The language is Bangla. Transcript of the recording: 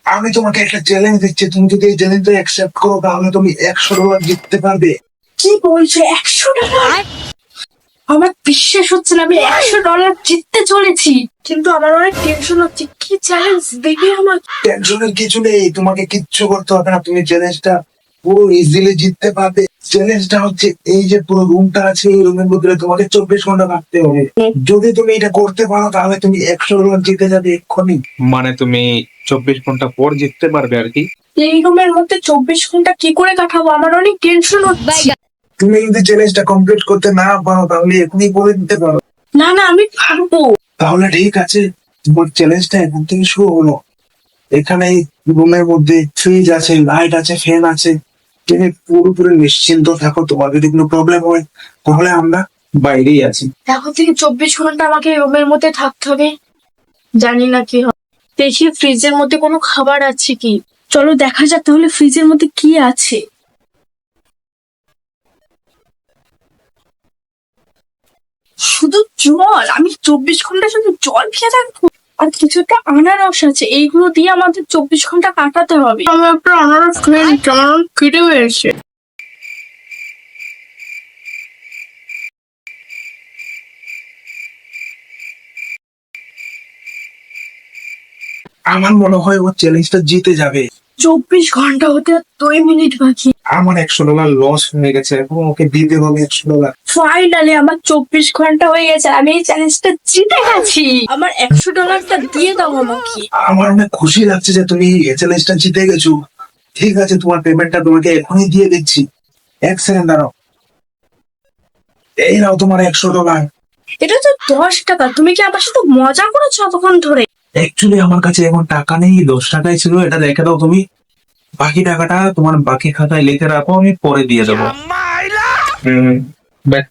আমি তোমাকে একটা চ্যালেঞ্জ দিচ্ছি, তুমি যদি এই চ্যালেঞ্জটা অ্যাকসেপ্ট করো তাহলে তুমি $100 জিততে পারবে। কি বলছো, $100? আমার বিশ্বাস হচ্ছে না, আমি $100 জিততে চলেছি। কিন্তু আমার অনেক টেনশন হচ্ছে, কি চ্যালেঞ্জ দেবে আমাকে। টেনশনের কিছু নেই, তোমাকে কিচ্ছু করতে হবে না, তুমি চ্যালেঞ্জটা পুরো ইজিলি জিততে পারবে। চ্যালেঞ্জটা হচ্ছে এই যে পুরো রুমটা আছে, এই রুমের মধ্যে তোমাকে 24 ঘন্টা থাকতে হবে। যদি তুমি এটা করতে পারো তাহলে তুমি $100 জিতে যাবে এক্ষুনি। মানে তুমি 24 ঘন্টা পর জিততে পারবে আর কি? এই রুমের মধ্যে 24 ঘন্টা কি করে কাটাবো, আমার অনেক টেনশন হচ্ছে। তুমি যদি চ্যালেঞ্জটা কমপ্লিট করতে না পারো তাহলে এখনই করে দিতে পারো। না না, আমি পারবো। তাহলে ঠিক আছে, তোমার চ্যালেঞ্জটা এখন থেকে শুরু হলো। এখানে রুমের মধ্যে ফ্রিজ আছে, লাইট আছে, ফ্যান আছে, তুমি পুরোপুরি নিশ্চিন্ত থাকো। তোমার যদি কোনো প্রবলেম হয় তাহলে আমরা বাইরেই আছি। এখন থেকে 24 ঘন্টা আমাকে রুমের মধ্যে থাকতে হবে, জানি না কি হবে। দেখি ফ্রিজের মধ্যে কোনো খাবার আছে কি। চলো দেখা যাক তাহলে ফ্রিজের মধ্যে কি আছে। শুধু জল, আমি 24 ঘন্টা শুধু জল খেয়ে থাকবো। আর কিছুটা আনারস আছে, এইগুলো দিয়ে আমাদের 24 ঘন্টা কাটাতে হবে। আমি একটা আনারস খেয়ে নিচ্ছি, আমার অনেক খিদে পেয়েছে। আমার মনে হয় ও চ্যালেঞ্জটা জিতে যাবে। 24 ঘন্টা হতে আর 2 মিনিট বাকি। আমার $100 লস হয়ে গেছে, এখন ওকে দিতে হবে $100। ফাইনালি আমার 24 ঘন্টা হয়ে গেছে, আমি এই চ্যালেঞ্জটা জিতে গেছি। আমার $100টা দিয়ে দাও আমাকে। আমার অনেক খুশি লাগছে যে তুমি এই চ্যালেঞ্জটা জিতে গেছো। ঠিক আছে, তোমার পেমেন্টটা তোমাকে এখনই দিয়ে দিচ্ছি। 1 সেকেন্ড দাঁড়াও, এই নাও তোমার $100। এটা তো 10 টাকা, তুমি কি আমার সাথে মজা করেছো এতক্ষণ ধরে? অ্যাকচুয়ালি আমার কাছে এখন টাকা নেই, 10 টাকাই ছিল, এটা রেখে দাও তুমি। বাকি টাকাটা তোমার বাকি খাতায় লিখে রাখো, আমি পরে দিয়ে দেবো। ব্যাস